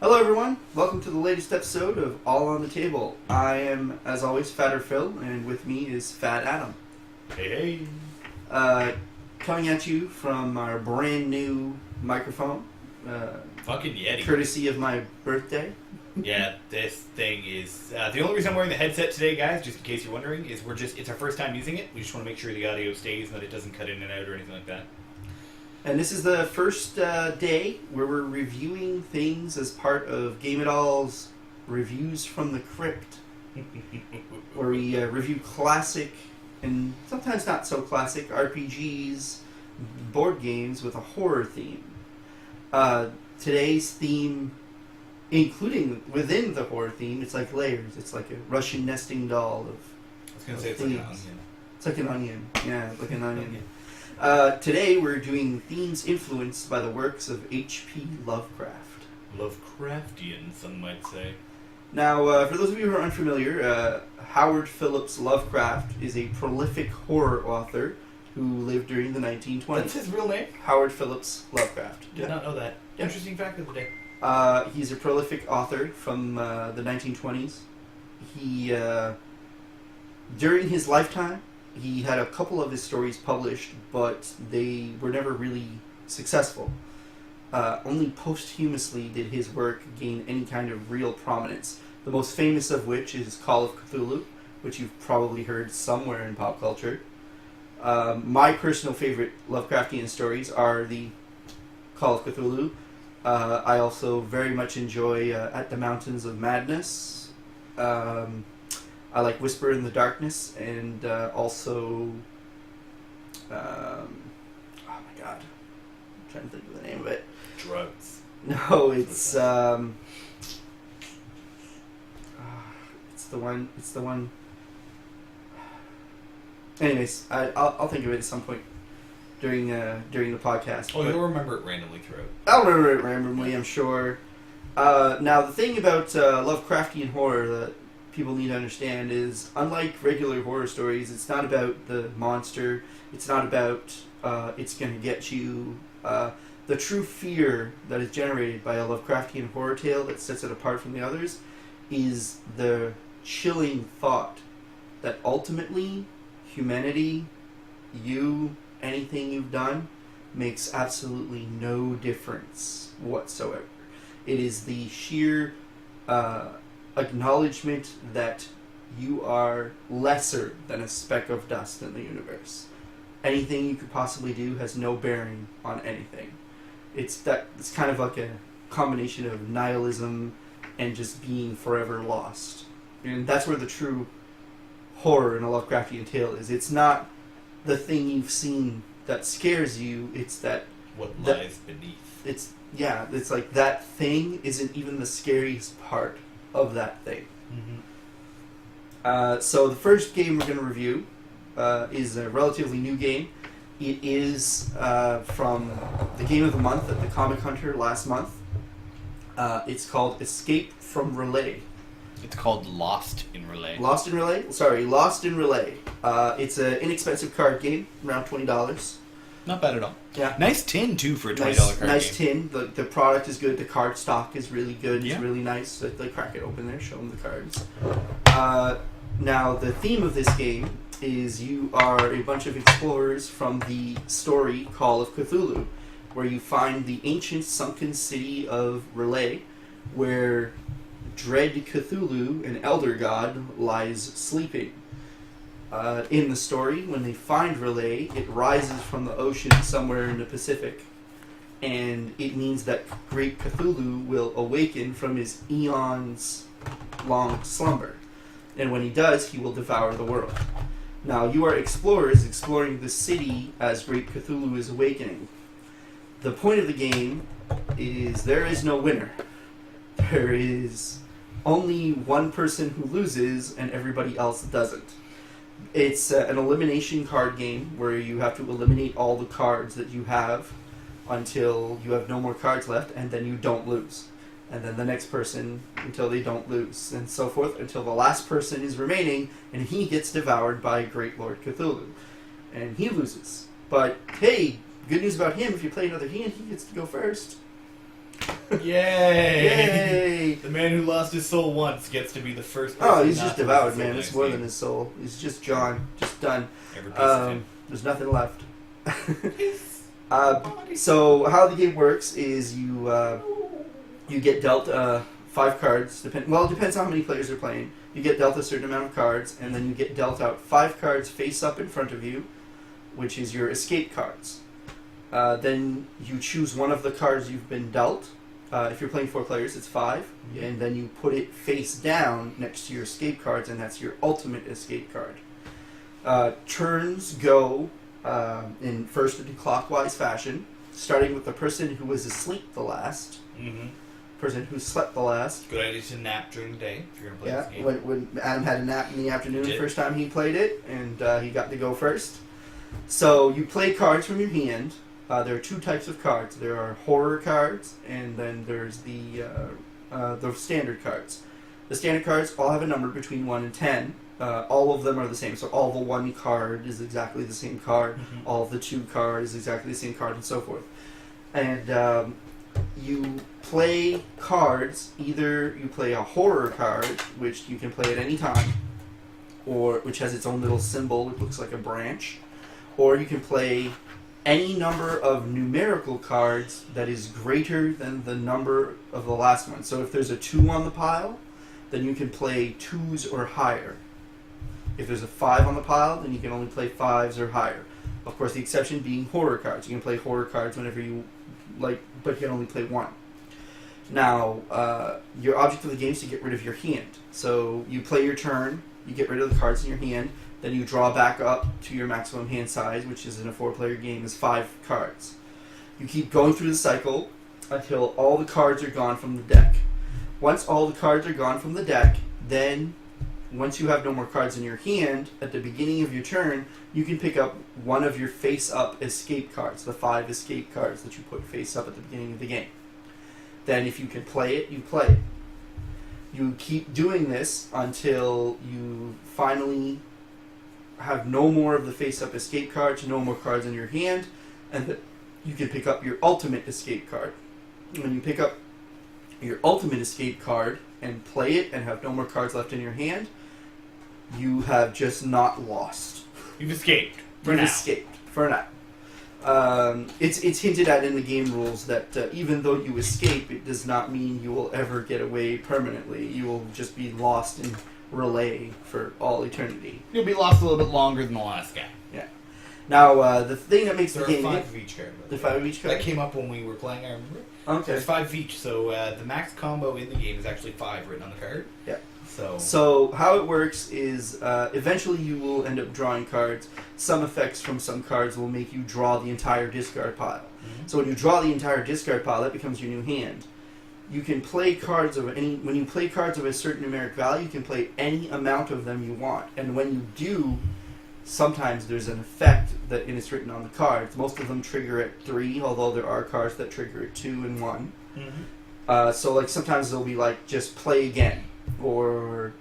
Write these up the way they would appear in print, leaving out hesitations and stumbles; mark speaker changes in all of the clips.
Speaker 1: Hello everyone, welcome to the latest episode of All on the Table. I am, as always, Fatter Phil, and with me is Fat Adam.
Speaker 2: Hey.
Speaker 1: Coming at you from our brand new microphone.
Speaker 2: Fucking Yeti.
Speaker 1: Courtesy of my birthday.
Speaker 2: Yeah, this thing is... the only reason I'm wearing the headset today, guys, just in case you're wondering, is it's our first time using it. We just want to make sure the audio stays and that it doesn't cut in and out or anything like that.
Speaker 1: And this is the first day where we're reviewing things as part of Game It All's Reviews from the Crypt. Where we review classic and sometimes not so classic RPGs, board games with a horror theme. Today's theme, including within the horror theme, it's like layers. It's like a Russian nesting doll of
Speaker 2: I was going to say it's like an onion.
Speaker 1: It's like an onion. Yeah, like an onion. Today we're doing themes influenced by the works of H.P. Lovecraft.
Speaker 2: Lovecraftian, some might say.
Speaker 1: Now, for those of you who are unfamiliar, Howard Phillips Lovecraft is a prolific horror author who lived during the 1920s.
Speaker 2: That's his real name?
Speaker 1: Howard Phillips Lovecraft.
Speaker 2: Did not know that.
Speaker 1: Yeah.
Speaker 2: Interesting fact of the day.
Speaker 1: He's a prolific author from the 1920s. He, during his lifetime, he had a couple of his stories published, but they were never really successful. Only posthumously did his work gain any kind of real prominence. The most famous of which is Call of Cthulhu, which you've probably heard somewhere in pop culture. My personal favorite Lovecraftian stories are the Call of Cthulhu. I also very much enjoy At the Mountains of Madness. I like Whisper in the Darkness, and also... oh my god. I'm trying to think of the name of it.
Speaker 2: Drugs.
Speaker 1: No, it's the one. Anyways, I'll think of it at some point during the podcast.
Speaker 2: Oh, you'll remember it randomly throughout.
Speaker 1: I'll remember it randomly, I'm sure. Now, the thing about Lovecraftian horror that people need to understand is, unlike regular horror stories, it's not about the monster. It's not about it's going to get you. The true fear that is generated by a Lovecraftian horror tale that sets it apart from the others is the chilling thought that ultimately humanity, you, anything you've done, makes absolutely no difference whatsoever. It is the sheer acknowledgement that you are lesser than a speck of dust in the universe. Anything you could possibly do has no bearing on anything. It's kind of like a combination of nihilism and just being forever lost. And that's where the true horror in a Lovecraftian tale is. It's not the thing you've seen that scares you, it's that...
Speaker 2: What lies beneath.
Speaker 1: It's like that thing isn't even the scariest part of that thing.
Speaker 2: Mm-hmm.
Speaker 1: So the first game we're going to review is a relatively new game. It is from the Game of the Month at the Comic Hunter last month. It's called Escape from Relay.
Speaker 2: It's called Lost in Relay.
Speaker 1: Lost in Relay? Sorry, Lost in Relay. It's an inexpensive card game, around $20.
Speaker 2: Not bad at all.
Speaker 1: Yeah.
Speaker 2: Nice tin, too, for a $20 card game.
Speaker 1: Nice tin. The product is good. The card stock is really good.
Speaker 2: Yeah.
Speaker 1: It's really nice. They crack it open there, show them the cards. Now, the theme of this game is you are a bunch of explorers from the story Call of Cthulhu, where you find the ancient sunken city of Relay, where dread Cthulhu, an elder god, lies sleeping. In the story, when they find Relay, it rises from the ocean somewhere in the Pacific, and it means that great Cthulhu will awaken from his eons-long slumber. And when he does, he will devour the world. Now, you are explorers exploring the city as great Cthulhu is awakening. The point of the game is there is no winner. There is only one person who loses and everybody else doesn't. It's an elimination card game where you have to eliminate all the cards that you have until you have no more cards left, and then you don't lose. And then the next person until they don't lose, and so forth until the last person is remaining, and he gets devoured by Great Lord Cthulhu. And he loses. But, hey, good news about him, if you play another hand, he gets to go first.
Speaker 2: Yay! The man who lost his soul once gets to be the first person.
Speaker 1: Oh, he's
Speaker 2: not
Speaker 1: just
Speaker 2: to lose
Speaker 1: devoured,
Speaker 2: his soul
Speaker 1: man.
Speaker 2: next
Speaker 1: It's more
Speaker 2: game.
Speaker 1: than his soul. He's just John. Just done.
Speaker 2: Every piece of him.
Speaker 1: There's nothing left.
Speaker 2: His
Speaker 1: So how the game works is you get dealt 5 cards. It depends on how many players are playing. You get dealt a certain amount of cards, and then you get dealt out 5 cards face up in front of you, which is your escape cards. Then you choose one of the cards you've been dealt. If you're playing 4 players, it's 5, and then you put it face down next to your escape cards, and that's your ultimate escape card. Turns go in first in clockwise fashion, starting with the person who was asleep the last.
Speaker 2: Mm-hmm.
Speaker 1: Person who slept the last.
Speaker 2: Good idea to nap during the day if you're going to play
Speaker 1: Yeah,
Speaker 2: this game.
Speaker 1: when Adam had a nap in the afternoon the
Speaker 2: Did.
Speaker 1: first time he played it, and he got to go first. So you play cards from your hand. There are 2 types of cards. There are horror cards, and then there's the standard cards. The standard cards all have a number between 1 and 10. All of them are the same. So all the 1 card is exactly the same card.
Speaker 2: Mm-hmm.
Speaker 1: All of the 2 card is exactly the same card, and so forth. And you play cards. Either you play a horror card, which you can play at any time, or which has its own little symbol. It looks like a branch. Or you can play any number of numerical cards that is greater than the number of the last one. So if there's a 2 on the pile, then you can play 2s or higher. If there's a 5 on the pile, then you can only play 5s or higher. Of course, the exception being horror cards. You can play horror cards whenever you like, but you can only play 1. Now, your object of the game is to get rid of your hand. So you play your turn, you get rid of the cards in your hand, then you draw back up to your maximum hand size, which is in a 4-player game is 5 cards. You keep going through the cycle until all the cards are gone from the deck. Once all the cards are gone from the deck, then once you have no more cards in your hand, at the beginning of your turn, you can pick up one of your face-up escape cards, the 5 escape cards that you put face up at the beginning of the game. Then if you can play it, you play it. You keep doing this until you finally have no more of the face-up escape cards, no more cards in your hand, and you can pick up your ultimate escape card. When you pick up your ultimate escape card and play it and have no more cards left in your hand, you have just not lost.
Speaker 2: You've escaped.
Speaker 1: You've escaped for now. It's hinted at in the game rules that even though you escape, it does not mean you will ever get away permanently. You will just be lost in relay for all eternity.
Speaker 2: You'll be lost a little bit longer than the last guy.
Speaker 1: Yeah. Now, the thing that makes
Speaker 2: There
Speaker 1: the
Speaker 2: are
Speaker 1: game...
Speaker 2: 5 of each card.
Speaker 1: The 5 of each card?
Speaker 2: That came up when we were playing, I remember.
Speaker 1: Okay.
Speaker 2: There's 5 of each, so the max combo in the game is actually 5 written on the card.
Speaker 1: Yeah.
Speaker 2: So
Speaker 1: how it works is eventually you will end up drawing cards. Some effects from some cards will make you draw the entire discard pile.
Speaker 2: Mm-hmm.
Speaker 1: So when you draw the entire discard pile, that becomes your new hand. You can play cards of any... When you play cards of a certain numeric value, you can play any amount of them you want. And when you do, sometimes there's an effect that and it's written on the cards. Most of them trigger at 3, although there are cards that trigger at 2 and 1.
Speaker 2: Mm-hmm.
Speaker 1: So like sometimes they'll be like, just play again. Or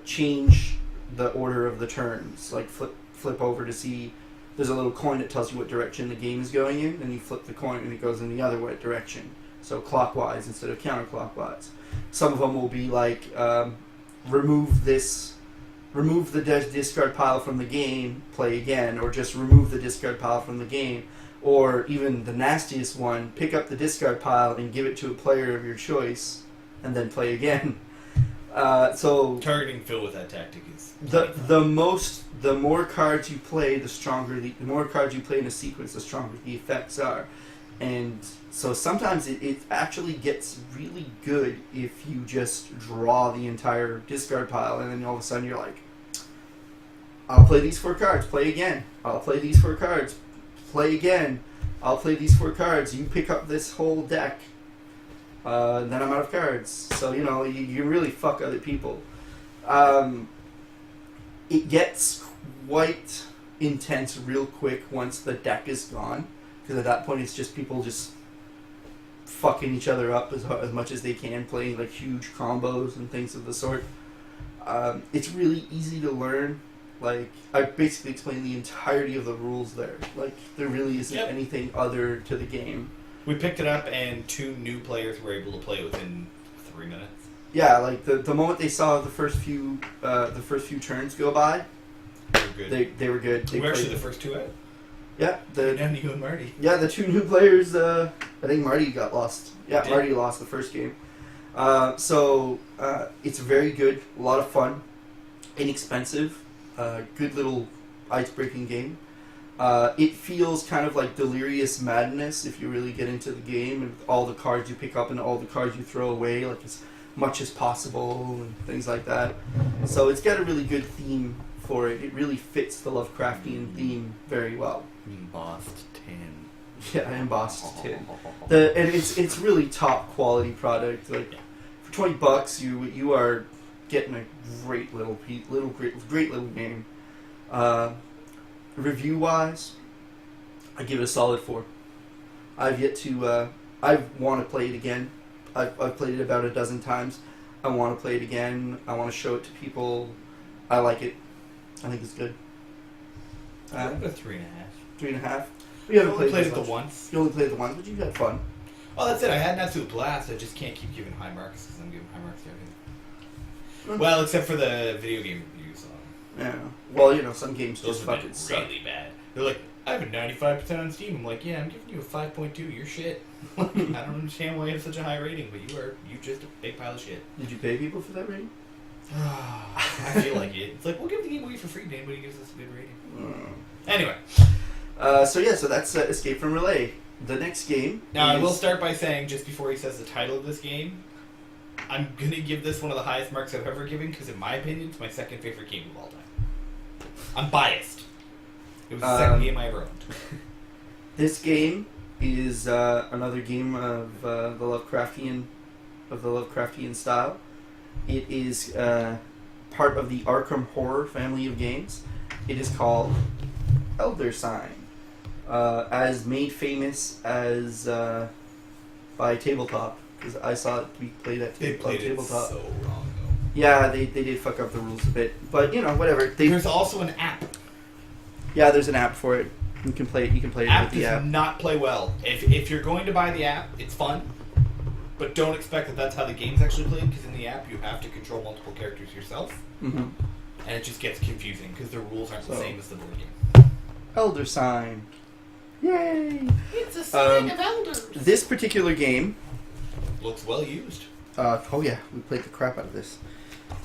Speaker 1: change the order of the turns. Like flip over to see... There's a little coin that tells you what direction the game is going in, and you flip the coin and it goes in the other way direction. So clockwise instead of counterclockwise. Some of them will be like, remove the discard pile from the game, play again, or just remove the discard pile from the game. Or even the nastiest one, pick up the discard pile and give it to a player of your choice, and then play again. So
Speaker 2: targeting Phil with that tactic is
Speaker 1: the more cards you play, the stronger the more cards you play in a sequence, the stronger the effects are. And so sometimes it actually gets really good if you just draw the entire discard pile, and then all of a sudden you're like, I'll play these 4 cards, play again. I'll play these 4 cards, play again. I'll play these 4 cards. You pick up this whole deck. Then I'm out of cards. So, you really fuck other people. It gets quite intense real quick once the deck is gone. Because at that point it's just people just fucking each other up as much as they can, playing like huge combos and things of the sort. It's really easy to learn. Like, I basically explained the entirety of the rules there. Like, there really isn't anything other to the game.
Speaker 2: We picked it up, and 2 new players were able to play within 3 minutes.
Speaker 1: Yeah, like the moment they saw the first few turns go by,
Speaker 2: They were good.
Speaker 1: they were good. They
Speaker 2: We were actually
Speaker 1: played-
Speaker 2: the first two out.
Speaker 1: Yeah,
Speaker 2: And you and Marty.
Speaker 1: the two new players. I think Marty got lost. Yeah,
Speaker 2: Did.
Speaker 1: Marty lost the first game. So it's very good. A lot of fun, inexpensive, good little ice-breaking game. It feels kind of like Delirious Madness if you really get into the game, and all the cards you pick up and all the cards you throw away, like as much as possible and things like that. So it's got a really good theme for it. It really fits the Lovecraftian theme very well.
Speaker 2: Embossed tin.
Speaker 1: Yeah, embossed tin. And it's really top quality product. Like for $20, you are getting a great little great little game. Review wise, I give it a solid 4. I've yet to. I want to play it again. I've played it about a dozen times. I want to play it again. I want to show it to people. I like it. I think it's good.
Speaker 2: A 3.5.
Speaker 1: 3.5. You
Speaker 2: I
Speaker 1: haven't
Speaker 2: only played
Speaker 1: as
Speaker 2: it the
Speaker 1: much.
Speaker 2: once.
Speaker 1: You only played it the once, but you had fun.
Speaker 2: Oh, that's it. I had an absolute blast. I just can't keep giving high marks because I'm giving high marks to everything. Well, except for the video game reviews.
Speaker 1: Yeah. Well, some games
Speaker 2: Those
Speaker 1: just
Speaker 2: have
Speaker 1: fucking
Speaker 2: been
Speaker 1: suck.
Speaker 2: really bad. They're like, I have a 95% on Steam. I'm like, yeah, I'm giving you a 5.2. You're shit. I don't understand why you have such a high rating, but you just a big pile of shit.
Speaker 1: Did you pay people for that rating?
Speaker 2: I feel like it. It's like, we'll give the game away for free if anybody gives us a good rating. Anyway.
Speaker 1: So that's Escape from Relay. The next game.
Speaker 2: Now, I will start by saying, just before he says the title of this game, I'm going to give this one of the highest marks I've ever given, because in my opinion, it's my second favorite game of all time. I'm biased. It was the second game I ever owned.
Speaker 1: This game is another game of the Lovecraftian style. It is part of the Arkham Horror family of games. It is called Elder Sign, as made famous as by Tabletop, because I saw it be played at
Speaker 2: They played
Speaker 1: Tabletop.
Speaker 2: it so wrong, though.
Speaker 1: Yeah, they did fuck up the rules a bit, but whatever.
Speaker 2: There's also an app.
Speaker 1: Yeah, there's an app for it. You can play it. You can play it
Speaker 2: App
Speaker 1: with the
Speaker 2: does
Speaker 1: app.
Speaker 2: not play well. If you're going to buy the app, it's fun, but don't expect that that's how the game's actually played, because in the app you have to control multiple characters yourself,
Speaker 1: Mm-hmm.
Speaker 2: and it just gets confusing because the rules aren't the
Speaker 1: So-
Speaker 2: same as the board game.
Speaker 1: Elder Sign. Yay!
Speaker 2: It's a sign of elders.
Speaker 1: This particular game.
Speaker 2: Looks well used.
Speaker 1: Oh yeah, we played the crap out of this.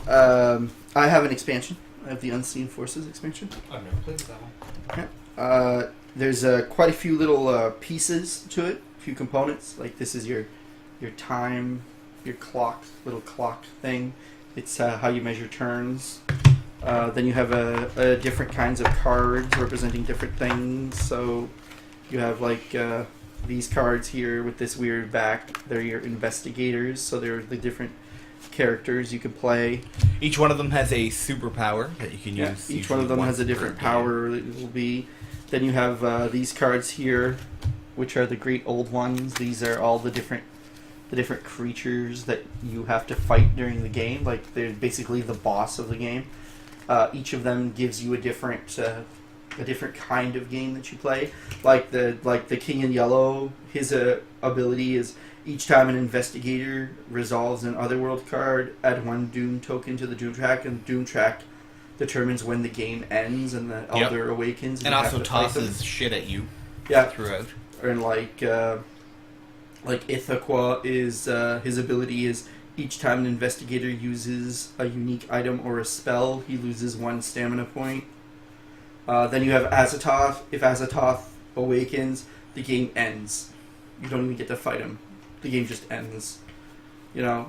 Speaker 1: I have an expansion. I have the Unseen Forces expansion.
Speaker 2: I've never played that one.
Speaker 1: There's quite a few little pieces to it, a few components. Like this is your time, your little clock thing. It's how you measure turns. Then you have a different kinds of cards representing different things. So you have like these cards here with this weird back. They're your investigators. So they're the different characters you can play.
Speaker 2: Each one of them has a superpower that you can
Speaker 1: Yeah,
Speaker 2: use.
Speaker 1: each one of them has a different power that it will be. Then you have these cards here, which are the Great Old Ones. These are all the different creatures that you have to fight during the game. Like they're basically the boss of the game. Each of them gives you a different kind of game that you play. Like the King in Yellow, his ability is each time an investigator resolves an Otherworld card, add 1 Doom token to the Doom track, and Doom track determines when the game ends and the Elder awakens.
Speaker 2: And
Speaker 1: you
Speaker 2: also
Speaker 1: have to fight them.
Speaker 2: tosses shit at you.
Speaker 1: Yeah.
Speaker 2: Throughout.
Speaker 1: And like Ithaqua is his ability is each time an investigator uses a unique item or a spell, he loses 1 stamina point. Then you have Azathoth. If Azathoth awakens, the game ends. You don't even get to fight him. The game just ends.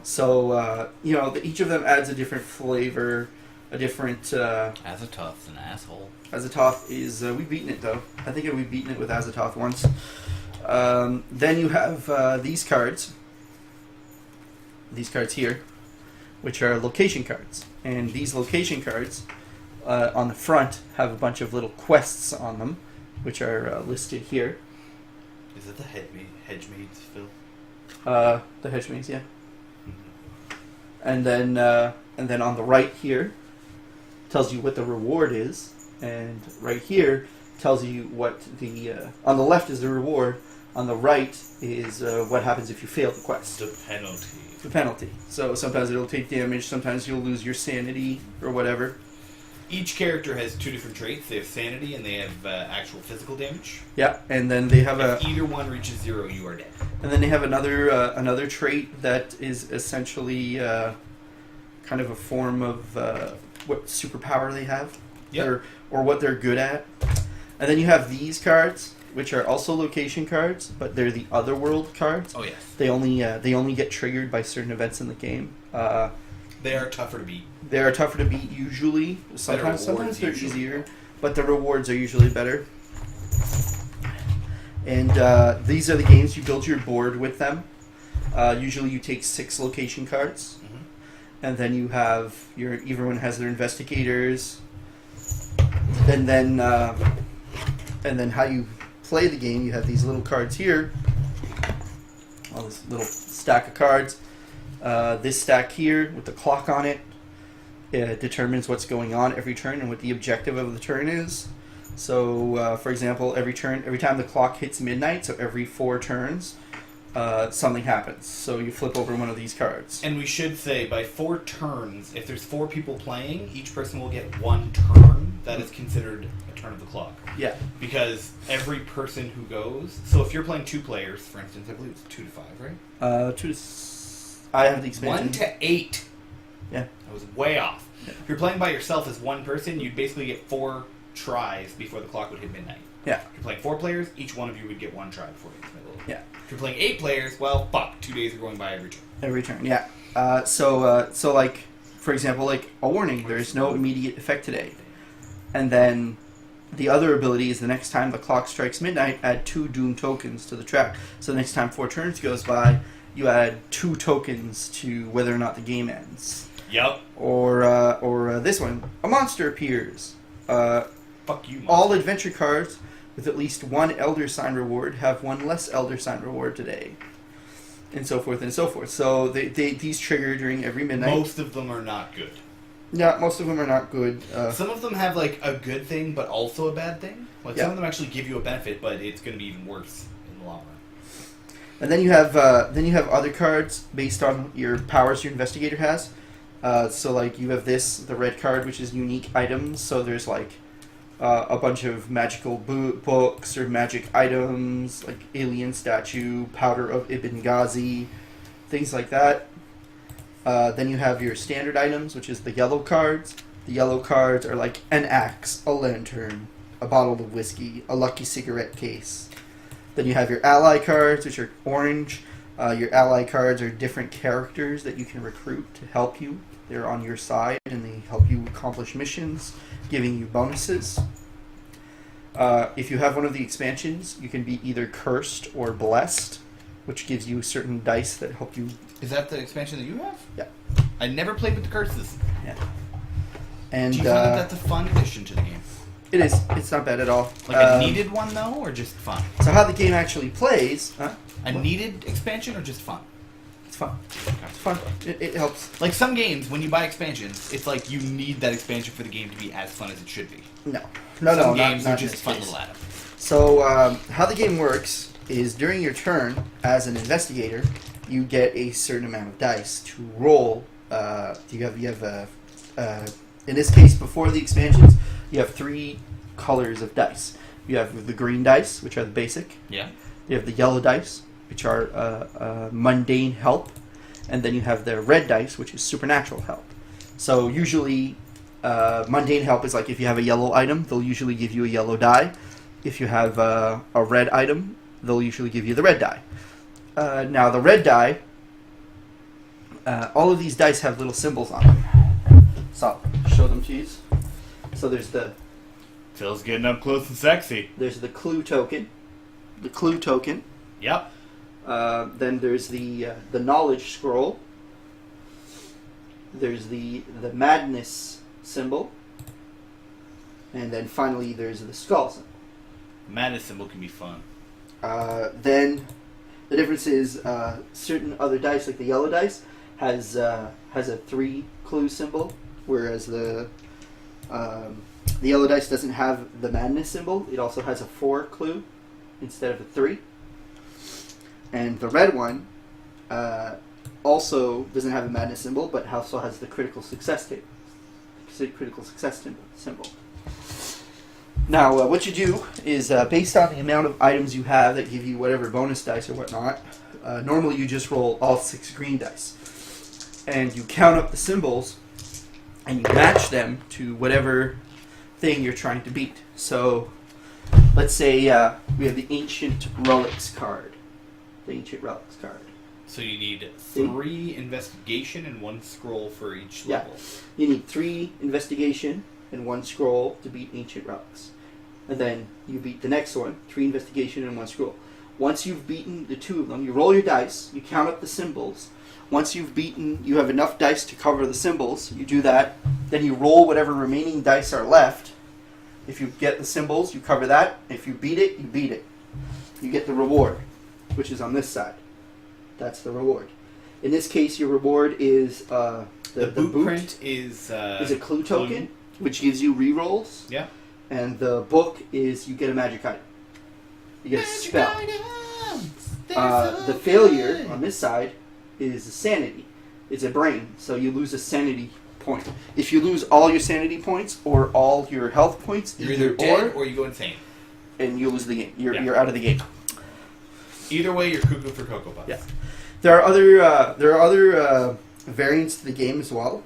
Speaker 1: So each of them adds a different flavor, a different.
Speaker 2: Azathoth's an asshole.
Speaker 1: Azathoth is we've beaten it though. I think we've beaten it with Azathoth once. Then you have these cards. These cards here, which are location cards, and these location cards on the front have a bunch of little quests on them, which are listed here.
Speaker 2: Is it the hedge maids, Phil?
Speaker 1: The hedge maze, yeah. And then on the right here tells you what the reward is, and right here tells you what the on the left is the reward, On the right is what happens if you fail the quest.
Speaker 2: The penalty.
Speaker 1: The penalty. So sometimes it'll take damage, sometimes you'll lose your sanity or whatever.
Speaker 2: Each character has 2 different traits. They have sanity and they have actual physical damage.
Speaker 1: Yeah, and then they have
Speaker 2: if either one reaches 0, you are dead.
Speaker 1: And then they have another trait that is essentially kind of a form of what superpower they have,
Speaker 2: yep.
Speaker 1: or what they're good at. And then you have these cards, which are also location cards, but they're the otherworld cards.
Speaker 2: Oh yes.
Speaker 1: They only get triggered by certain events in the game.
Speaker 2: They are tougher to beat.
Speaker 1: They are tougher to beat usually. Sometimes they're
Speaker 2: usually.
Speaker 1: easier, but the rewards are usually better. And these are the games you build your board with them. Usually you take 6 location cards, and then you have everyone has their investigators, and then how you play the game. You have these little cards here. All this little stack of cards. This stack here with the clock on it determines what's going on every turn and what the objective of the turn is. So, for example, every time the clock hits midnight, so every 4 turns, something happens. So you flip over one of these cards.
Speaker 2: And we should say, by 4 turns, if there's 4 people playing, each person will get 1 turn. That is considered a turn of the clock.
Speaker 1: Yeah.
Speaker 2: Because every person who goes... So if you're playing 2 players, for instance, I believe it's 2 to 5, right?
Speaker 1: 2 to... I have the expansion.
Speaker 2: 1 to 8.
Speaker 1: Yeah.
Speaker 2: I was way off.
Speaker 1: Yeah.
Speaker 2: If you're playing by yourself as 1 person, you'd basically get 4 tries before the clock would hit midnight.
Speaker 1: Yeah.
Speaker 2: If you're playing 4 players, each one of you would get 1 try before it hits midnight.
Speaker 1: Yeah.
Speaker 2: If you're playing 8 players, well, fuck. 2 days are going by every turn.
Speaker 1: Every turn, yeah. So like, for example, like a warning, there is no immediate effect today. And then the other ability is the next time the clock strikes midnight, add 2 doom tokens to the track. So the next time 4 turns goes by, you add 2 tokens to whether or not the game ends.
Speaker 2: Yep.
Speaker 1: Or this one, a monster appears.
Speaker 2: Fuck you, monster.
Speaker 1: All adventure cards with at least 1 Elder Sign reward have 1 less Elder Sign reward today. And so forth and so forth. So these trigger during every midnight.
Speaker 2: Most of them are not good.
Speaker 1: Yeah, most of them are not good.
Speaker 2: Some of them have like a good thing, but also a bad thing. Like
Speaker 1: Yeah.
Speaker 2: some of them actually give you a benefit, but it's going to be even worse in the long run.
Speaker 1: And then you have other cards based on your powers your investigator has. So like you have the red card, which is unique items. So there's like a bunch of magical books or magic items, like alien statue, powder of Ibn Ghazi, things like that. Then you have your standard items, which is the yellow cards. The yellow cards are like an axe, a lantern, a bottle of whiskey, a lucky cigarette case. Then you have your ally cards, which are orange. Your ally cards are different characters that you can recruit to help you. They're on your side, and they help you accomplish missions, giving you bonuses. If you have one of the expansions, you can be either cursed or blessed, which gives you certain dice that help you.
Speaker 2: Is that the expansion that you have?
Speaker 1: Yeah.
Speaker 2: I never played with the curses.
Speaker 1: Yeah. And
Speaker 2: Do you find that that's a fun addition to the game?
Speaker 1: it is. It's not bad at all.
Speaker 2: Like a needed one, though, or just fun?
Speaker 1: So how the game actually plays?
Speaker 2: A needed expansion or just fun?
Speaker 1: It's fun. It's fun. It helps.
Speaker 2: Like some games, when you buy expansions, it's like you need that expansion for the game to be as fun as it should be.
Speaker 1: No,
Speaker 2: Some games
Speaker 1: not
Speaker 2: are
Speaker 1: in
Speaker 2: just
Speaker 1: this
Speaker 2: fun
Speaker 1: case.
Speaker 2: little add-ons.
Speaker 1: So how the game works is during your turn as an investigator, you get a certain amount of dice to roll. You have in this case, before the expansions, you have 3 colors of dice. You have the green dice, which are the basic.
Speaker 2: Yeah.
Speaker 1: You have the yellow dice, which are mundane help. And then you have the red dice, which is supernatural help. So usually, mundane help is like if you have a yellow item, they'll usually give you a yellow die. If you have a red item, they'll usually give you the red die. Now, the red die, all of these dice have little symbols on them. So, show them to you. So there's
Speaker 2: Phil's getting up close and sexy.
Speaker 1: there's the clue token. The clue token.
Speaker 2: Yep.
Speaker 1: Then there's the knowledge scroll. There's the madness symbol. And then finally there's the skull symbol.
Speaker 2: Madness symbol can be fun.
Speaker 1: Then the difference is certain other dice, like the yellow dice, has a 3 clue symbol, whereas the yellow dice doesn't have the madness symbol. It also has a 4 clue instead of a 3. And the red one also doesn't have a madness symbol, but also has the critical success symbol. Now, what you do is, based on the amount of items you have that give you whatever bonus dice or whatnot, normally you just roll all 6 green dice. And you count up the symbols, and you match them to whatever thing you're trying to beat. So, let's say we have the Ancient Relics card. The Ancient Relics card.
Speaker 2: So you need 3 investigation and 1 scroll for each level.
Speaker 1: You need 3 investigation and 1 scroll to beat Ancient Relics. And then you beat the next one, 3 investigation and 1 scroll. Once you've beaten the 2 of them, you roll your dice, you count up the symbols. Once you've beaten, you have enough dice to cover the symbols, you do that. Then you roll whatever remaining dice are left. If you get the symbols, you cover that. If you beat it, you beat it. You get the reward, which is on this side. That's the reward. In this case, your reward is the boot
Speaker 2: print is
Speaker 1: a clue token, which gives you rerolls.
Speaker 2: Yeah.
Speaker 1: And the book is you get a magic item. You get a spell. The failure on this side is a sanity. It's a brain, so you lose a sanity point. If you lose all your sanity points or all your health points,
Speaker 2: you're either dead or you go insane,
Speaker 1: and you lose the game. You're out of the game.
Speaker 2: Either way, you're cuckoo for Cocoa Puffs.
Speaker 1: Yeah. There are other variants to the game as well.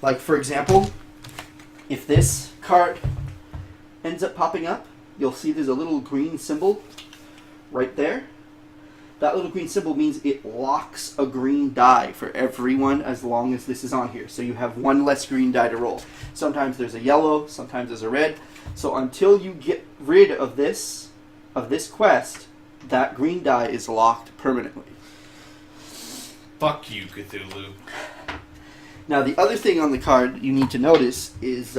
Speaker 1: Like, for example, if this card ends up popping up, you'll see there's a little green symbol right there. That little green symbol means it locks a green die for everyone as long as this is on here. So you have 1 less green die to roll. Sometimes there's a yellow, sometimes there's a red. So until you get rid of this quest, that green die is locked permanently.
Speaker 2: Fuck you, Cthulhu.
Speaker 1: Now, the other thing on the card you need to notice is,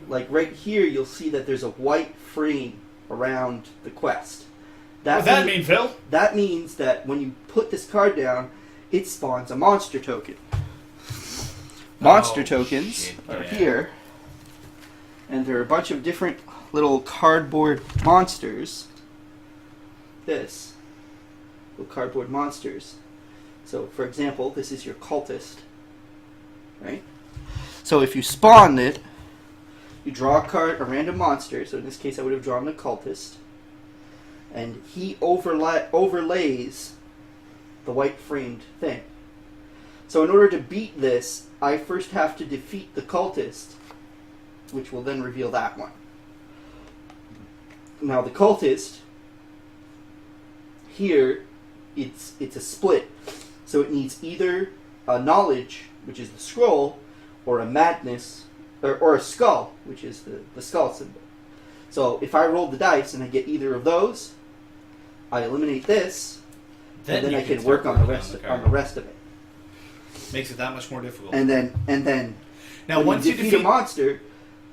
Speaker 1: like right here, you'll see that there's a white frame around the quest.
Speaker 2: What does that mean, Phil?
Speaker 1: That means that when you put this card down, it spawns a monster token. Monster tokens are here, and there are a bunch of different little cardboard monsters. Little cardboard monsters. So, for example, this is your cultist, right? So if you spawn it, you draw a random monster. So in this case, I would have drawn the cultist, and he overlays the white framed thing. So in order to beat this, I first have to defeat the cultist, which will then reveal that one. Now the cultist, here, it's a split. So it needs either a knowledge, which is the scroll, or a madness, or a skull, which is the skull symbol. So if I roll the dice and I get either of those, I eliminate this, and then I can work on the rest of it.
Speaker 2: Makes it that much more difficult.
Speaker 1: And then
Speaker 2: now
Speaker 1: when
Speaker 2: once
Speaker 1: you defeat a monster,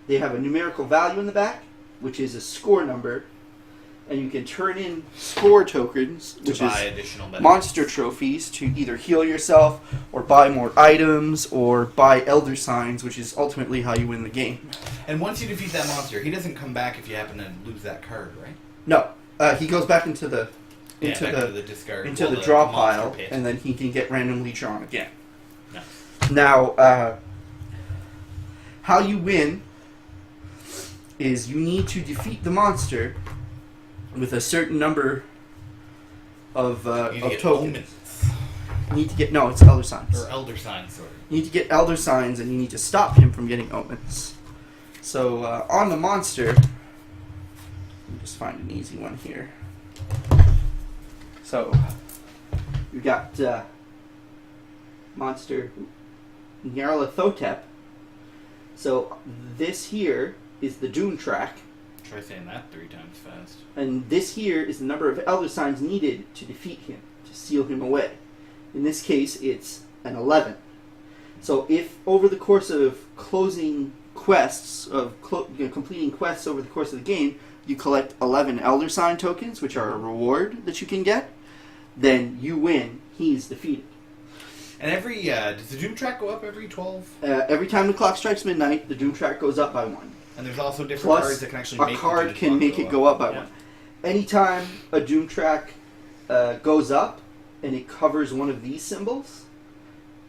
Speaker 1: they have a numerical value in the back, which is a score number, and you can turn in score tokens, which
Speaker 2: buy
Speaker 1: is
Speaker 2: additional benefits.
Speaker 1: Monster trophies, to either heal yourself or buy more items or buy elder signs, which is ultimately how you win the game.
Speaker 2: And once you defeat that monster, he doesn't come back if you happen to lose that card, right?
Speaker 1: No, he goes back into the
Speaker 2: discard,
Speaker 1: into the draw pile,
Speaker 2: pit.
Speaker 1: and then he can get randomly drawn again.
Speaker 2: Nice.
Speaker 1: Now, how you win is you need to defeat the monster with a certain number of tokens. You need to get it's elder signs.
Speaker 2: Or elder signs, sorry.
Speaker 1: You need to get elder signs, and you need to stop him from getting omens. So on the monster, let me just find an easy one here. So you got monster Nyarlathotep. So this here is the Doom track.
Speaker 2: Try saying that 3 times fast.
Speaker 1: And this here is the number of elder signs needed to defeat him, to seal him away. In this case, it's an 11. So if over the course of closing quests, completing quests over the course of the game, you collect 11 elder sign tokens, which are a reward that you can get, then you win. He's defeated.
Speaker 2: And every does the Doom track go up every 12?
Speaker 1: Every time the clock strikes midnight, the Doom track goes up by 1.
Speaker 2: And there's also different cards that can actually make
Speaker 1: a card can make it go up by 1. anytime a doom track goes up and it covers one of these symbols,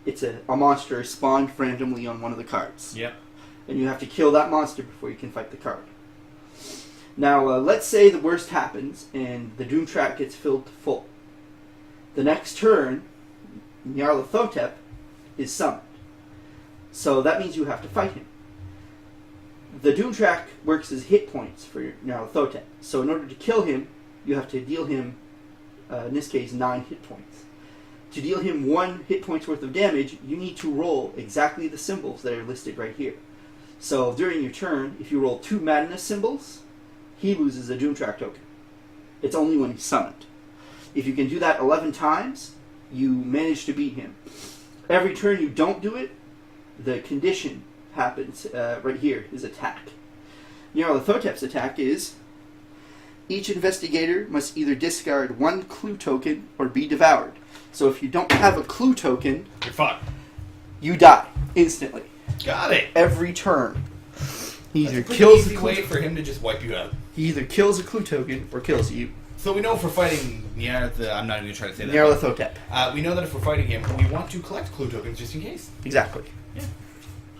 Speaker 1: it's a monster spawned randomly on one of the cards.
Speaker 2: Yep.
Speaker 1: And you have to kill that monster before you can fight the card. Now, let's say the worst happens and the doom track gets filled to full. The next turn, Nyarlathotep is summoned. So that means you have to fight him. The doom track works as hit points for Nyarlathotep. So in order to kill him, you have to deal him, in this case, 9 hit points. To deal him 1 hit points worth of damage, you need to roll exactly the symbols that are listed right here. So during your turn, if you roll 2 madness symbols, he loses a doom track token. It's only when he's summoned. If you can do that 11 times, you manage to beat him. Every turn you don't do it, the condition happens right here, his attack. Nyarlathotep's attack is, each investigator must either discard 1 clue token or be devoured. So if you don't have a clue token,
Speaker 2: You're fucked.
Speaker 1: you die instantly.
Speaker 2: Got it.
Speaker 1: Every turn. He either
Speaker 2: That's a
Speaker 1: kills
Speaker 2: pretty
Speaker 1: a
Speaker 2: easy
Speaker 1: clue
Speaker 2: way for him to just wipe you out.
Speaker 1: He either kills a clue token or kills you.
Speaker 2: So we know if we're fighting I'm not even going to try to say that.
Speaker 1: Nyarlathotep.
Speaker 2: We know that if we're fighting him, we want to collect clue tokens just in case.
Speaker 1: Exactly.
Speaker 2: Yeah.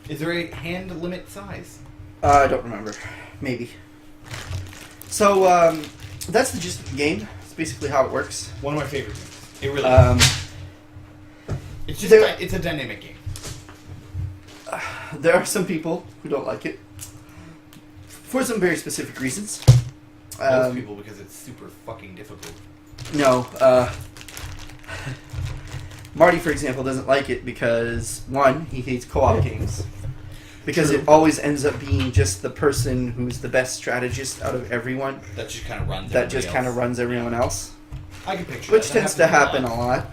Speaker 2: Is there a hand limit size?
Speaker 1: I don't remember. Maybe. So, that's the gist of the game. It's basically how it works.
Speaker 2: One of my favorite games. It really is. It's just it's a dynamic game.
Speaker 1: There are some people who don't like it. For some very specific reasons.
Speaker 2: Most people, because it's super fucking difficult.
Speaker 1: No, Marty, for example, doesn't like it because, 1, he hates co-op games. Because
Speaker 2: True.
Speaker 1: it always ends up being just the person who's the best strategist out of everyone.
Speaker 2: That just kind of runs
Speaker 1: everyone else.
Speaker 2: I can picture
Speaker 1: Which
Speaker 2: that.
Speaker 1: tends to happen a lot.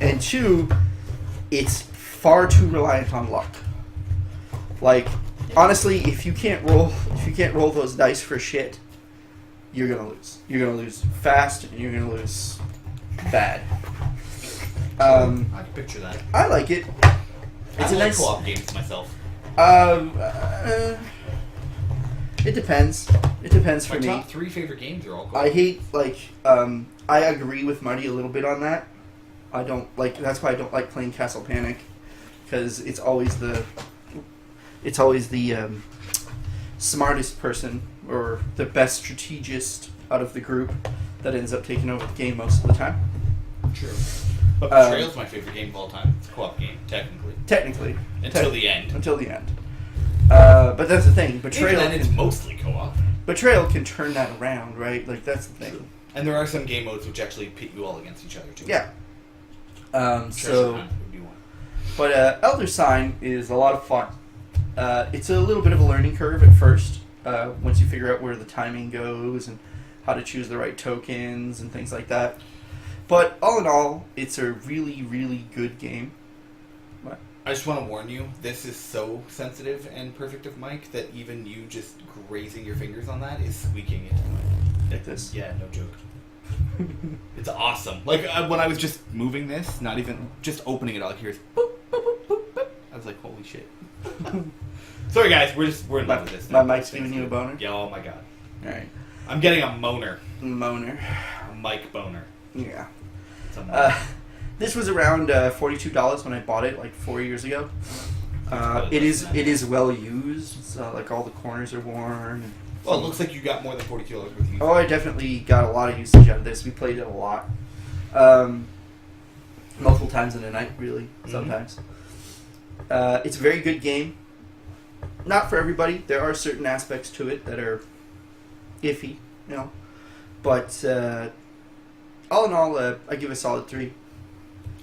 Speaker 1: And 2, it's far too reliant on luck. Like, honestly, if you can't roll those dice for shit, you're gonna lose. You're gonna lose fast, and you're gonna lose bad.
Speaker 2: I can picture that.
Speaker 1: I like it. It's
Speaker 2: I
Speaker 1: a
Speaker 2: like
Speaker 1: nice
Speaker 2: co-op games myself.
Speaker 1: It depends. It depends for
Speaker 2: My
Speaker 1: me.
Speaker 2: top 3 favorite games are all co-op.
Speaker 1: I hate I agree with Marty a little bit on that. I don't like. That's why I don't like playing Castle Panic, because it's always the smartest person or the best strategist out of the group that ends up taking over the game most of the time.
Speaker 2: True. But Betrayal's my favorite game of all time. It's a co-op game, technically. Until the end.
Speaker 1: Until the end. But that's the thing.
Speaker 2: Betrayal. Even then, it's mostly co-op.
Speaker 1: Betrayal can turn that around, right? Like, that's the thing.
Speaker 2: True. And there are some game modes which actually pit you all against each other, too.
Speaker 1: Yeah.
Speaker 2: Treasure Hunt would be one.
Speaker 1: But Elder Sign is a lot of fun. It's a little bit of a learning curve at first, once you figure out where the timing goes and how to choose the right tokens and things like that. But all in all, it's a really, really good game. What?
Speaker 2: I just want to warn you, this is so sensitive and perfect of mic that even you just grazing your fingers on that is squeaking into the mic.
Speaker 1: Like this?
Speaker 2: Yeah, no joke. It's awesome. Like, when I was just moving this, not even, just opening it, all I hear is boop, boop, boop, boop, boop. I was like, holy shit. Sorry guys, we're in love with this.
Speaker 1: My mic's giving you a boner?
Speaker 2: Yeah, oh my god.
Speaker 1: Alright.
Speaker 2: I'm getting a moaner.
Speaker 1: Moaner.
Speaker 2: A mic boner.
Speaker 1: Yeah.
Speaker 2: It's a moaner.
Speaker 1: This was around $42 when I bought it, like 4 years ago. It is well used. So, like, all the corners are worn. And
Speaker 2: well, it looks like you got more than $42 worth of use.
Speaker 1: Oh, I definitely got a lot of usage out of this. We played it a lot. Multiple times in a night, really, sometimes. It's a very good game. Not for everybody. There are certain aspects to it that are iffy, you know. But all in all, I give it a solid 3.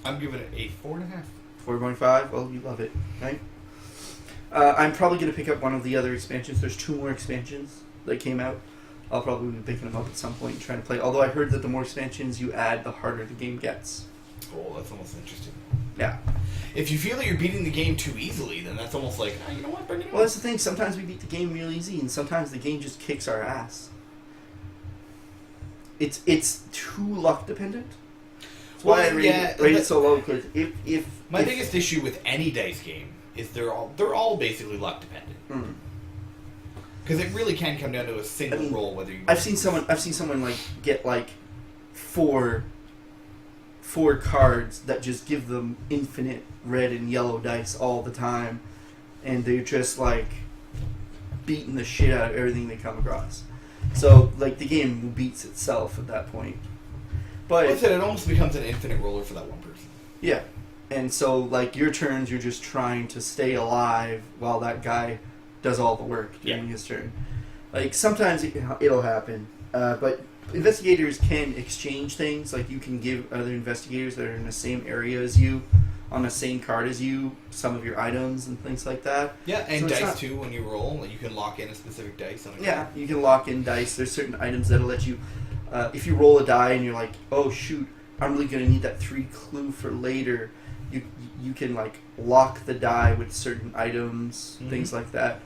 Speaker 2: I'm giving it a 4.5.
Speaker 1: 4.5? Well, you love it, right? I'm probably going to pick up one of the other expansions. There's 2 more expansions that came out. I'll probably be picking them up at some point and trying to play. Although I heard that the more expansions you add, the harder the game gets.
Speaker 2: Oh, that's almost interesting.
Speaker 1: Yeah.
Speaker 2: If you feel that you're beating the game too easily, then that's almost like, oh, you know what, bring it on.
Speaker 1: Well, that's the thing. Sometimes we beat the game real easy, and sometimes the game just kicks our ass. It's too luck dependent. That's why I rate it so low. Because if
Speaker 2: my biggest issue with any dice game is they're all basically luck dependent. Because it really can come down to a single roll whether you.
Speaker 1: I've seen someone like get like four cards that just give them infinite red and yellow dice all the time, and they're just like beating the shit out of everything they come across. So like the game beats itself at that point. But
Speaker 2: it almost becomes an infinite roller for that one person.
Speaker 1: Yeah, and so like your turns, you're just trying to stay alive while that guy does all the work during his turn. Like sometimes it'll happen, but investigators can exchange things. Like you can give other investigators that are in the same area as you, on the same card as you, some of your items and things like that.
Speaker 2: Yeah, and so dice too. When you roll, you can lock in a specific dice on a card.
Speaker 1: Yeah, you can lock in dice. There's certain items that'll let you. If you roll a die and you're like, oh shoot, I'm really gonna need that 3 clue for later. You can like lock the die with certain items, things like that.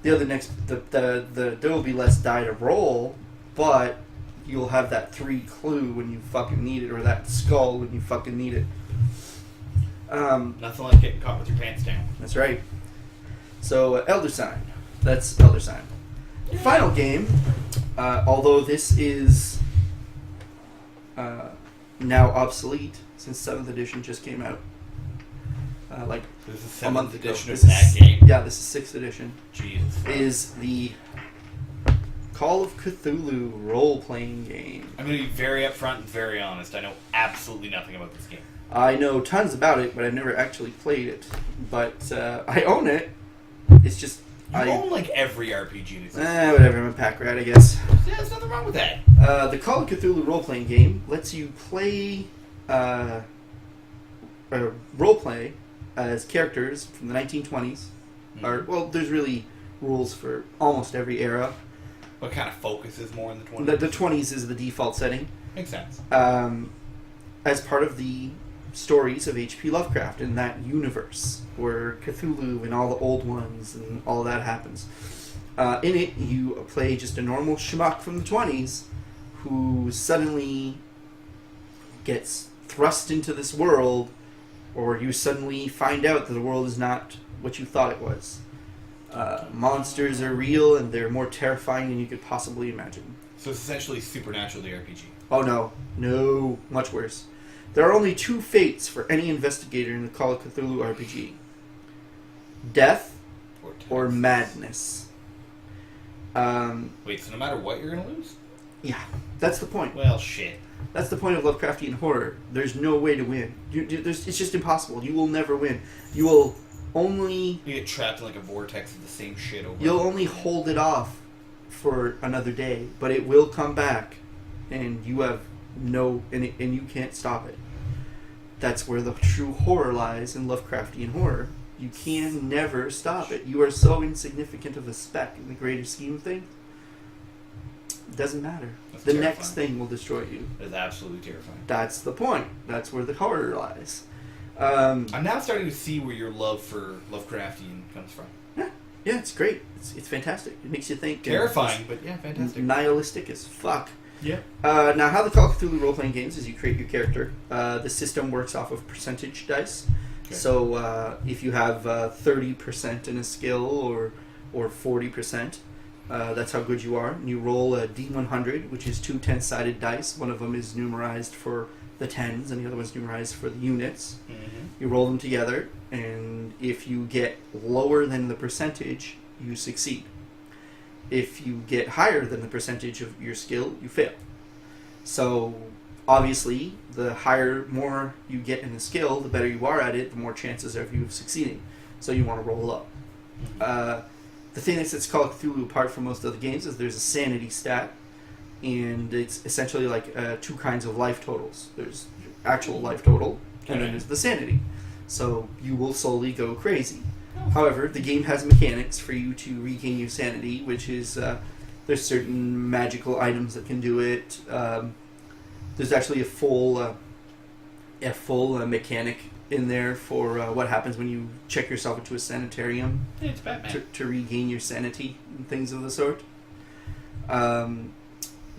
Speaker 1: There will be less die to roll, but you'll have that 3 clue when you fucking need it, or that skull when you fucking need it.
Speaker 2: Nothing like getting caught with your pants down.
Speaker 1: That's right. So Elder Sign. That's Elder Sign. Yeah. Final game, although this is now obsolete since 7th edition just came out.
Speaker 2: This is
Speaker 1: a month
Speaker 2: 7th edition
Speaker 1: ago.
Speaker 2: of that game.
Speaker 1: Yeah, this is 6th edition.
Speaker 2: Jesus.
Speaker 1: Is the Call of Cthulhu role-playing game.
Speaker 2: I'm going to be very upfront and very honest. I know absolutely nothing about this game.
Speaker 1: I know tons about it, but I've never actually played it. But I own it. It's just...
Speaker 2: You own like every RPG that exists.
Speaker 1: Whatever, I'm a pack rat, I guess.
Speaker 2: Yeah, there's nothing wrong with that.
Speaker 1: The Call of Cthulhu role-playing game lets you play... role-play as characters from the 1920s. There's really rules for almost every era.
Speaker 2: What kind of focuses more in the 20s?
Speaker 1: The 20s is the default setting.
Speaker 2: Makes sense.
Speaker 1: As part of the stories of H.P. Lovecraft in that universe, where Cthulhu and all the old ones and all that happens. In it, you play just a normal schmuck from the 20s who suddenly gets thrust into this world, or you suddenly find out that the world is not what you thought it was. Monsters are real, and they're more terrifying than you could possibly imagine.
Speaker 2: So it's essentially Supernatural, the RPG.
Speaker 1: Oh no. No, much worse. There are only 2 fates for any investigator in the Call of Cthulhu RPG. Death or madness.
Speaker 2: Wait, so no matter what, you're going to lose?
Speaker 1: Yeah, that's the point.
Speaker 2: Well, shit.
Speaker 1: That's the point of Lovecraftian horror. There's no way to win. It's just impossible. You will never win. You will only...
Speaker 2: You get trapped in like a vortex of the same shit over.
Speaker 1: You'll only hold it off for another day, but it will come back, and you have and you can't stop it. That's where the true horror lies in Lovecraftian horror. You can never stop it. You are so insignificant of a speck in the greater scheme of things. It doesn't matter.
Speaker 2: That's
Speaker 1: the
Speaker 2: terrifying.
Speaker 1: Next thing will destroy you.
Speaker 2: It's absolutely terrifying.
Speaker 1: That's the point. That's where the horror lies.
Speaker 2: I'm now starting to see where your love for Lovecraftian comes from.
Speaker 1: Yeah, it's great. It's fantastic. It makes you think.
Speaker 2: Terrifying, but yeah, fantastic.
Speaker 1: Nihilistic as fuck.
Speaker 2: Yeah.
Speaker 1: Now, how the Call of Cthulhu role-playing games is you create your character. The system works off of percentage dice. Okay. So if you have 30% in a skill or 40%, that's how good you are. And you roll a D100, which is 2 10-sided dice. One of them is numerized for the tens, and the other one's numerized for the units. Mm-hmm. You roll them together, and if you get lower than the percentage, you succeed. If you get higher than the percentage of your skill, you fail. So, obviously, the more you get in the skill, the better you are at it, the more chances are of you succeeding. So you want to roll up. Mm-hmm. The thing that sets Call of Cthulhu apart from most other games is there's a sanity stat, and it's essentially like 2 kinds of life totals. There's actual life total, and then there's the sanity. So you will slowly go crazy. However, the game has mechanics for you to regain your sanity, which is there's certain magical items that can do it. There's actually a full mechanic in there for what happens when you check yourself into a sanitarium.
Speaker 2: Yeah, it's Batman.
Speaker 1: To regain your sanity and things of the sort.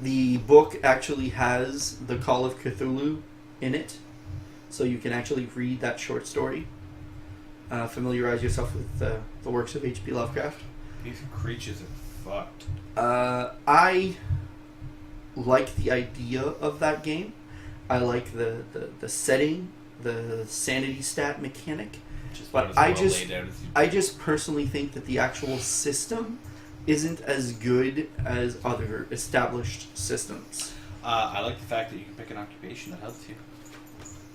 Speaker 1: The book actually has the Call of Cthulhu in it, so you can actually read that short story. Familiarize yourself with the works of H.P. Lovecraft.
Speaker 2: These creatures are fucked.
Speaker 1: I like the idea of that game. I like the setting, the sanity stat mechanic. But I just personally think that the actual system isn't as good as other established systems.
Speaker 2: I like the fact that you can pick an occupation that helps you.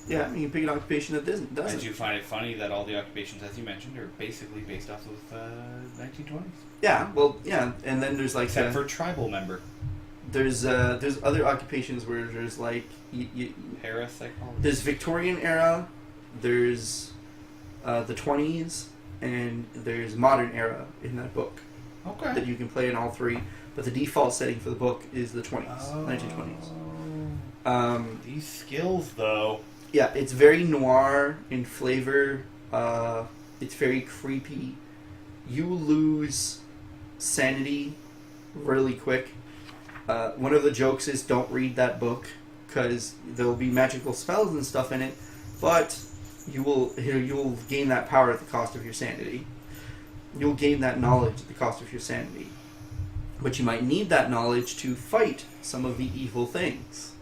Speaker 1: Yeah, you can pick an occupation that doesn't.
Speaker 2: I do find it funny that all the occupations, as you mentioned, are basically based off of 1920s.
Speaker 1: Yeah, well, yeah, and then there's like
Speaker 2: except for tribal member.
Speaker 1: There's other occupations where there's like
Speaker 2: parapsychology.
Speaker 1: There's Victorian era, there's the 20s, and there's modern era in that book.
Speaker 2: Okay.
Speaker 1: That you can play in all three, but the default setting for the book is the 20s, 1920s.
Speaker 2: These skills, though.
Speaker 1: Yeah, it's very noir in flavor. It's very creepy. You lose sanity really quick. One of the jokes is don't read that book because there'll be magical spells and stuff in it, but you'll gain that power at the cost of your sanity. You'll gain that knowledge at the cost of your sanity, but you might need that knowledge to fight some of the evil things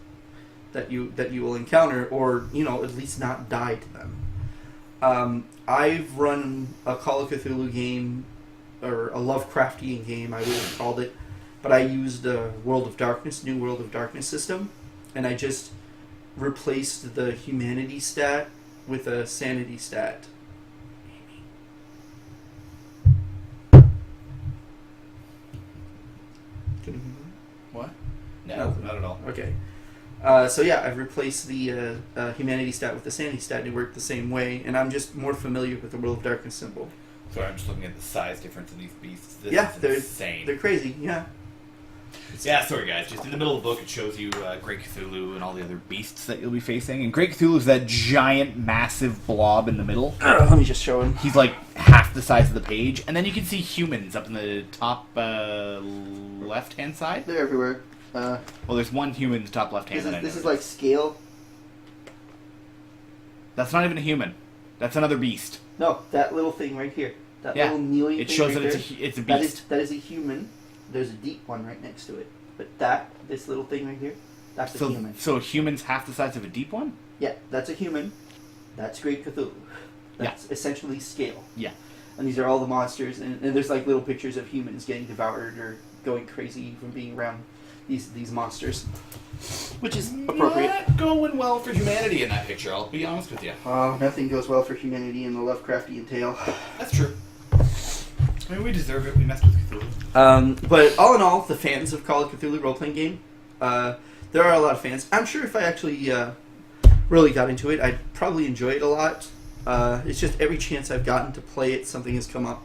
Speaker 1: that you will encounter, or at least not die to them. I've run a Call of Cthulhu game, or a Lovecraftian game, I would have called it, but I used a World of Darkness, new World of Darkness system, and I just replaced the humanity stat with a sanity stat.
Speaker 2: What? No, not at all.
Speaker 1: Okay. So yeah, I've replaced the humanity stat with the sanity stat, and it worked the same way, and I'm just more familiar with the World of Darkness symbol.
Speaker 2: Sorry, I'm just looking at the size difference in these beasts. This
Speaker 1: is
Speaker 2: insane.
Speaker 1: They're crazy, yeah.
Speaker 2: Yeah, sorry guys, just in the middle of the book it shows you Great Cthulhu and all the other beasts that you'll be facing, and Great Cthulhu is that giant, massive blob in the middle.
Speaker 1: Let me just show him.
Speaker 2: He's like half the size of the page, and then you can see humans up in the top left-hand side.
Speaker 1: They're everywhere.
Speaker 2: Well, there's one human in the top left hand.
Speaker 1: This is like scale.
Speaker 2: That's not even a human. That's another beast.
Speaker 1: No, that little thing right here. That little kneeling
Speaker 2: it
Speaker 1: thing
Speaker 2: shows
Speaker 1: right
Speaker 2: that
Speaker 1: there,
Speaker 2: it's a beast.
Speaker 1: That is a human. There's a deep one right next to it. But this little thing right here, that's a human.
Speaker 2: So a human's half the size of a deep one?
Speaker 1: Yeah, that's a human. That's Great Cthulhu. That's essentially scale.
Speaker 2: Yeah.
Speaker 1: And these are all the monsters, and there's like little pictures of humans getting devoured or going crazy from being around these monsters, which is appropriate.
Speaker 2: Not going well for humanity in that picture, I'll be honest with you.
Speaker 1: Oh, nothing goes well for humanity in the Lovecraftian tale.
Speaker 2: That's true. I mean, we deserve it. We messed with Cthulhu.
Speaker 1: But all in all, the fans of Call of Cthulhu role-playing game, there are a lot of fans. I'm sure if I actually really got into it, I'd probably enjoy it a lot. It's just every chance I've gotten to play it, something has come up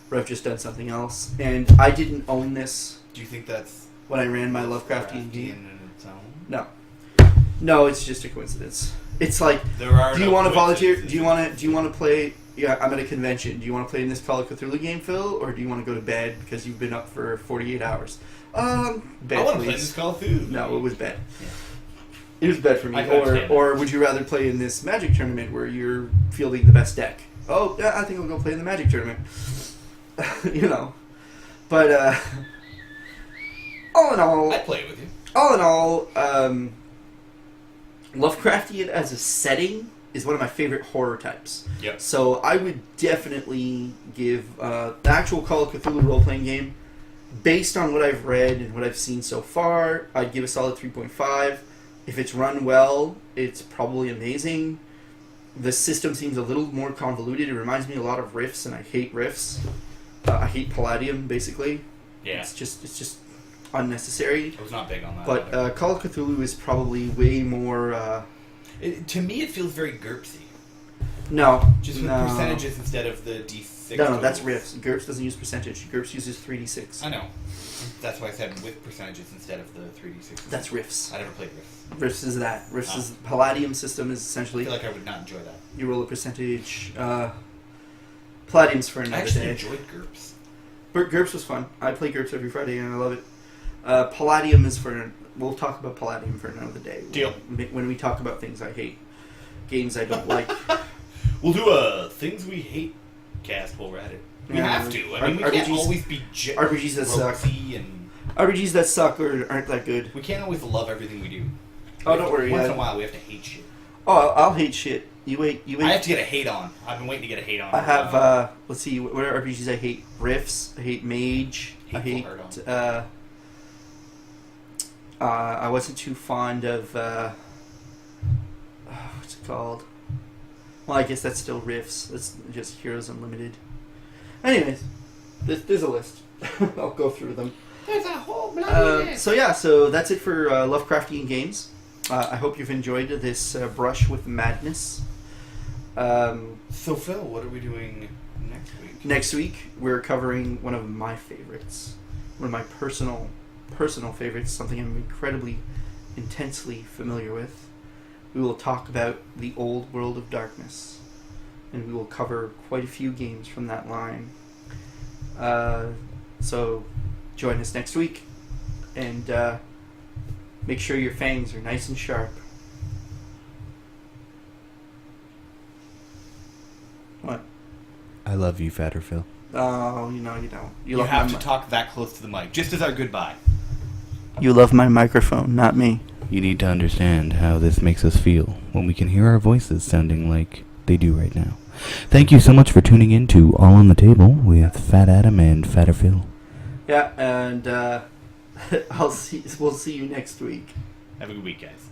Speaker 1: where I've just done something else. And I didn't own this.
Speaker 2: Do you think that's
Speaker 1: when I ran my Lovecraftian game?
Speaker 2: In its own?
Speaker 1: No, it's just a coincidence. It's like, do you want to volunteer? Do you want to play? Yeah, I'm at a convention. Do you want to play in this Call of Cthulhu game, Phil, or do you want to go to bed because you've been up for 48 hours? Bed,
Speaker 2: I want to play this Call of Cthulhu.
Speaker 1: No, it was bed. Yeah. It was bed for me. Or would you rather play in this Magic tournament where you're fielding the best deck? Oh, yeah, I think I'll go play in the Magic tournament. But all in all,
Speaker 2: I'd play with you.
Speaker 1: All in all, Lovecraftian as a setting is one of my favorite horror types.
Speaker 2: Yep.
Speaker 1: So I would definitely give the actual Call of Cthulhu role-playing game, based on what I've read and what I've seen so far, I'd give a solid 3.5. If it's run well, it's probably amazing. The system seems a little more convoluted. It reminds me a lot of Rifts, and I hate Rifts. I hate Palladium, basically.
Speaker 2: Yeah.
Speaker 1: It's just unnecessary.
Speaker 2: I was not big on that.
Speaker 1: But Call of Cthulhu is probably way more...
Speaker 2: to me, it feels very GURPSy.
Speaker 1: No.
Speaker 2: Just with percentages instead of the D6.
Speaker 1: No, that's Rifts. GURPS doesn't use percentage. GURPS uses 3d6.
Speaker 2: I know. That's why I said with percentages instead of the 3d6.
Speaker 1: That's Rifts.
Speaker 2: I never played Rifts.
Speaker 1: Rifts is that. Rifts is Palladium system is essentially...
Speaker 2: I feel like I would not enjoy that.
Speaker 1: You roll a percentage. Palladium's for another day.
Speaker 2: I actually enjoyed GURPS.
Speaker 1: GURPS was fun. I play GURPS every Friday and I love it. Palladium is for... We'll talk about Palladium for another day.
Speaker 2: Deal.
Speaker 1: When we talk about things I hate. Games I don't like.
Speaker 2: We'll do a Things We Hate cast while we're at it. We have to. I mean, we can't always be
Speaker 1: RPGs that suck.
Speaker 2: And
Speaker 1: RPGs that suck or aren't that good.
Speaker 2: We can't always love everything we do.
Speaker 1: Oh, don't worry.
Speaker 2: Once in a while, we have to hate shit.
Speaker 1: Oh, I'll hate shit. You wait.
Speaker 2: I have to get a hate on. I've been waiting to get a hate on.
Speaker 1: I have. Let's see. What are RPGs I hate? Rifts. I hate Mage. I wasn't too fond of. What's it called? Well, I guess that's still Rifts. That's just Heroes Unlimited. Anyways, there's a list. I'll go through them.
Speaker 2: There's a whole bloody list.
Speaker 1: So that's it for Lovecraftian games. I hope you've enjoyed this brush with madness.
Speaker 2: So Phil, what are we doing next week?
Speaker 1: Next week, we're covering one of my favorites. One of my personal favorites, something I'm incredibly, intensely familiar with. We will talk about the old world of darkness. And we will cover quite a few games from that line. So, join us next week. And make sure your fangs are nice and sharp. What?
Speaker 3: I love you, Fatter Phil.
Speaker 1: Oh, you don't.
Speaker 2: You have to talk that close to the mic, just as our goodbye.
Speaker 1: You love my microphone, not me.
Speaker 3: You need to understand how this makes us feel when we can hear our voices sounding like they do right now. Thank you so much for tuning in to All on the Table with Fat Adam and Fatter Phil.
Speaker 1: Yeah, and we'll see you next week.
Speaker 2: Have a good week, guys.